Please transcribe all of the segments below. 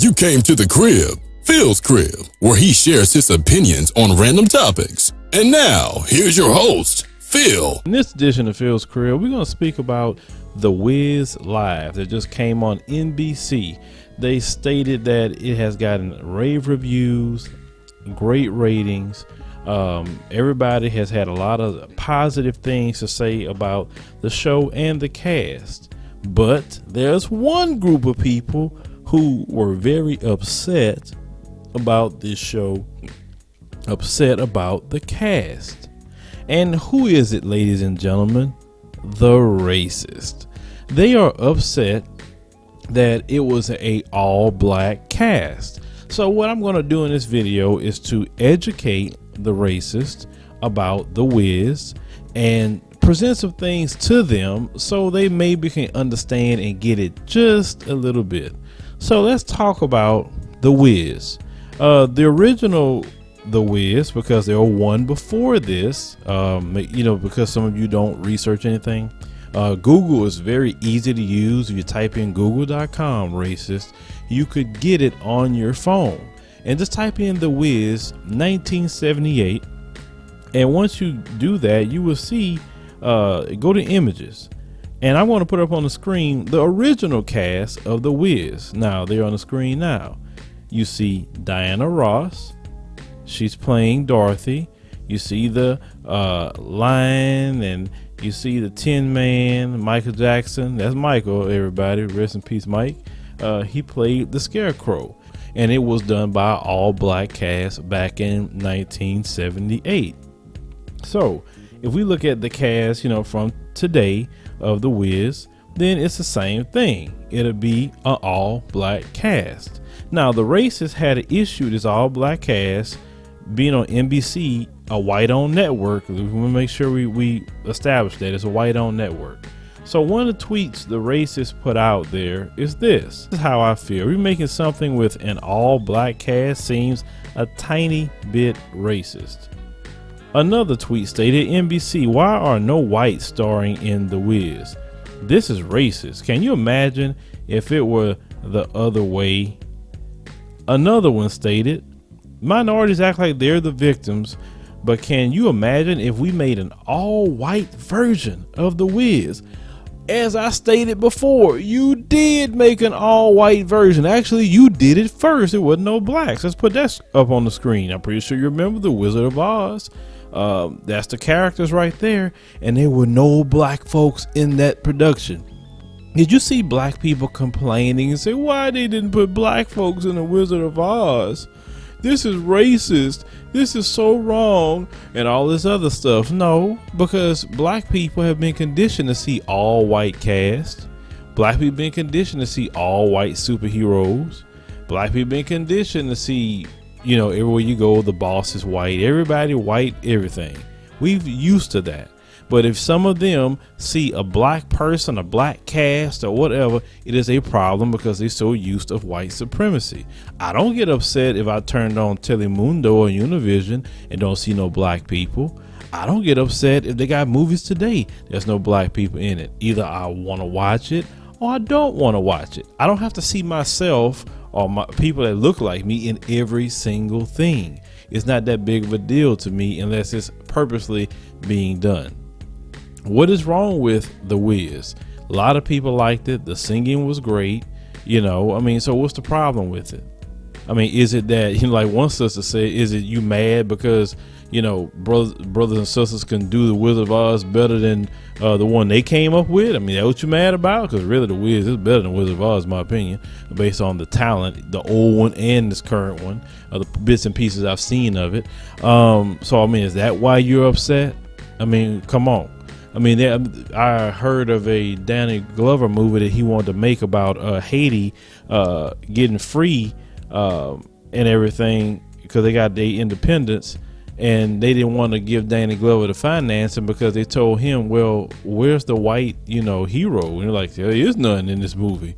You came to the crib, Phil's crib, where he shares his opinions on random topics. And now, here's your host, Phil. In this edition of Phil's Crib, we're going to speak about The Wiz Live that just came on NBC. They stated that it has gotten rave reviews, great ratings. Everybody has had a lot of positive things to say about the show and the cast. But there's one group of people who were very upset about this show, upset about the cast. And who is it, ladies and gentlemen? The racist. They are upset that it was a all-black cast. So what I'm going to do in this video is to educate the racist about The Wiz and present some things to them so they maybe can understand and get it just a little bit. So let's talk about The Wiz. The original The Wiz, because there were one before this, because some of you don't research anything. Google is very easy to use. If you type in google.com racist, you could get it on your phone. And just type in The Wiz 1978. And once you do that, you will see, go to images. And I want to put up on the screen the original cast of The Wiz. Now, they're on the screen now. You see Diana Ross. She's playing Dorothy. You see the Lion, and you see the Tin Man, Michael Jackson. That's Michael, everybody. Rest in peace, Mike. He played the Scarecrow. And it was done by all black cast back in 1978. So if we look at the cast, from today of The Wiz, then it's the same thing. It'll be an all black cast. Now the racists had an issue this all black cast being on NBC, a white owned network. We want to make sure we establish that it's a white owned network. So one of the tweets the racists put out there is this. This is how I feel. We're making something with an all black cast seems a tiny bit racist. Another tweet stated, NBC, why are no whites starring in The Wiz? This is racist. Can you imagine if it were the other way? Another one stated, minorities act like they're the victims, but can you imagine if we made an all white version of The Wiz? As I stated before, you did make an all white version. Actually, you did it first. It wasn't no blacks. Let's put that up on the screen. I'm pretty sure you remember The Wizard of Oz. That's the characters right there. And there were no black folks in that production. Did you see black people complaining and say, why they didn't put black folks in The Wizard of Oz? This is racist. This is so wrong, and all this other stuff. No, because black people have been conditioned to see all white cast. Black people have been conditioned to see all white superheroes. Black people have been conditioned to see, everywhere you go, the boss is white. Everybody white, everything. We've used to that. But if some of them see a black person, a black cast, or whatever, it is a problem because they're so used to white supremacy. I don't get upset if I turned on Telemundo or Univision and don't see no black people. I don't get upset if they got movies today there's no black people in it. Either I want to watch it or I don't want to watch it. I don't have to see myself or my people that look like me in every single thing. It's not that big of a deal to me unless it's purposely being done. What is wrong with The Wiz? A lot of people liked it. The singing was great. So what's the problem with it? Is it that, like one sister said, is it you mad because, brothers and sisters can do The Wizard of Oz better than the one they came up with? That what you mad about? Because really The Wiz is better than Wizard of Oz, in my opinion, based on the talent, the old one and this current one, the bits and pieces I've seen of it. Is that why you're upset? Come on. I heard of a Danny Glover movie that he wanted to make about Haiti getting free and everything because they got their independence, and they didn't want to give Danny Glover the financing because they told him, well, where's the white, hero? And they're like, there is none in this movie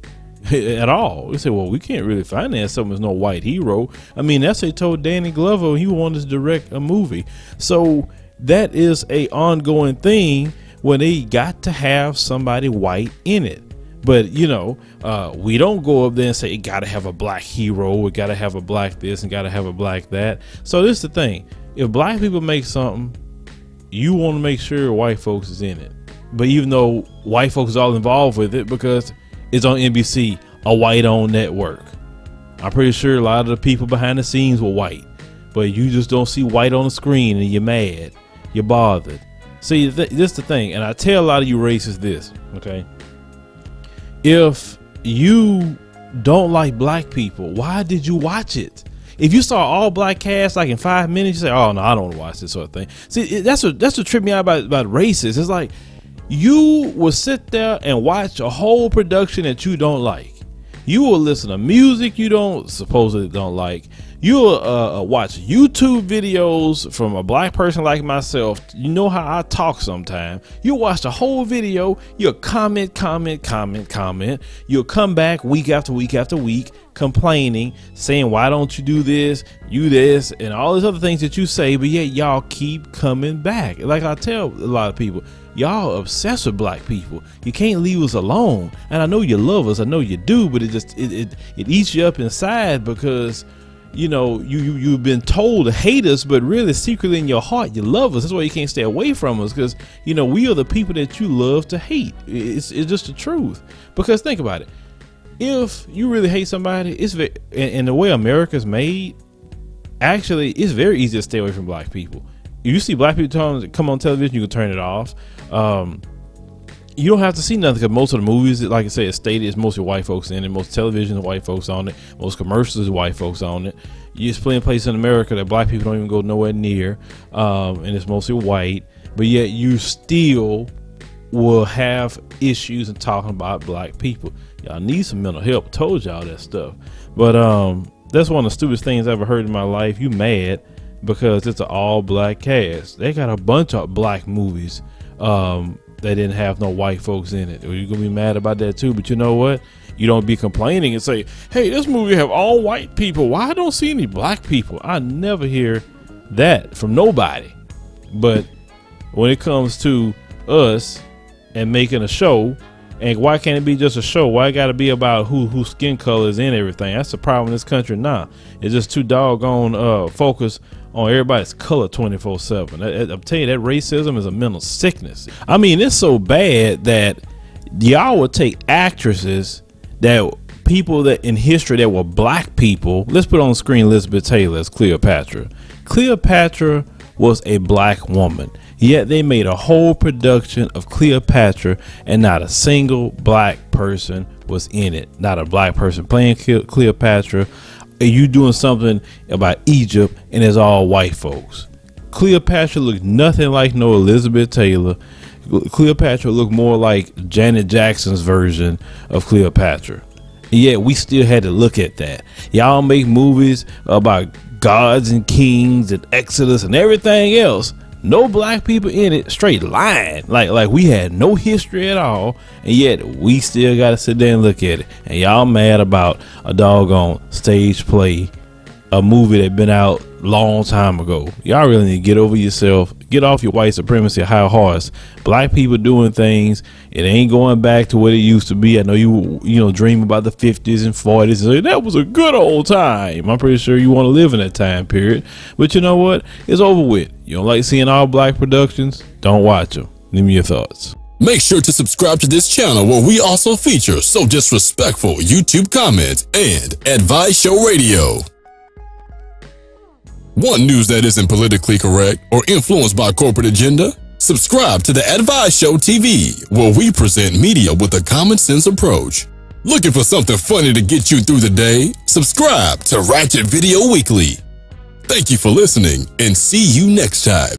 at all. They said, well, we can't really finance something that's no white hero. That's what they told Danny Glover. He wanted to direct a movie. So that is a ongoing thing when they got to have somebody white in it. But you know, we don't go up there and say it gotta have a black hero, it gotta have a black this and gotta have a black that. So this is the thing: if black people make something, you want to make sure white folks is in it. But even though white folks is all involved with it because it's on NBC, a white-owned network, I'm pretty sure a lot of the people behind the scenes were white, but you just don't see white on the screen and you're mad, you're bothered. See, this is the thing, and I tell a lot of you racists this, okay? If you don't like black people, why did you watch it? If you saw all black cast like in 5 minutes, you say, "Oh no, I don't want to watch this sort of thing." See, that's what tripped me out about racists. It's like you will sit there and watch a whole production that you don't like. You will listen to music you supposedly don't like. You will watch YouTube videos from a black person like myself. You know how I talk sometimes. You'll watch the whole video. You'll comment. You'll come back week after week after week complaining, saying, "Why don't you do this, and all these other things that you say," but yet y'all keep coming back. Like I tell a lot of people, y'all obsessed with black people. You can't leave us alone. And I know you love us, I know you do, but it eats you up inside because you know you've been told to hate us, but really secretly in your heart you love us. That's why you can't stay away from us, because you know we are the people that you love to hate. It's just the truth. Because think about it. If you really hate somebody, it's and the way America's made, actually, it's very easy to stay away from black people. If you see black people come on television, you can turn it off. You don't have to see nothing because most of the movies, like I said, it's stated, it's mostly white folks in it. Most television is white folks on it. Most commercials is white folks on it. You just play in places in America that black people don't even go nowhere near, and it's mostly white. But yet you still will have issues in talking about black people. Y'all need some mental help. Told y'all that stuff. But that's one of the stupidest things I ever heard in my life. You mad because it's an all black cast. They got a bunch of black movies that didn't have no white folks in it. You're gonna be mad about that too. But you know what? You don't be complaining and say, "Hey, this movie have all white people. Why I don't see any black people?" I never hear that from nobody. But when it comes to us and making a show, and why can't it be just a show? Why it got to be about whose skin color is in everything? That's the problem in this country now. It's just too doggone focused on everybody's color 24/7. I'm telling you, that racism is a mental sickness. I mean, it's so bad that y'all would take actresses that people that in history that were black people. Let's put on the screen Elizabeth Taylor as Cleopatra. Cleopatra was a black woman. Yet they made a whole production of Cleopatra and not a single black person was in it. Not a black person playing Cleopatra. And you doing something about Egypt and it's all white folks. Cleopatra looked nothing like no Elizabeth Taylor. Cleopatra looked more like Janet Jackson's version of Cleopatra. And yet we still had to look at that. Y'all make movies about gods and kings and Exodus and everything else. No black people in it, straight lying. Like we had no history at all, and yet we still gotta sit there and look at it. And y'all mad about a doggone stage play, a movie that been out long time ago. Y'all really need to get over yourself. Get off your white supremacy high horse. Black people doing things, it ain't going back to what it used to be. I know you know dream about the 50s and 40s and say that was a good old time. I'm pretty sure you want to live in that time period, but you know what? It's over with. You don't like seeing all black productions? Don't watch them. Leave me your thoughts. Make sure to subscribe to this channel where we also feature So Disrespectful YouTube comments and Advice Show Radio. Want news that isn't politically correct or influenced by corporate agenda? Subscribe to the Advice Show TV, where we present media with a common sense approach. Looking for something funny to get you through the day? Subscribe to Ratchet Video Weekly. Thank you for listening and see you next time.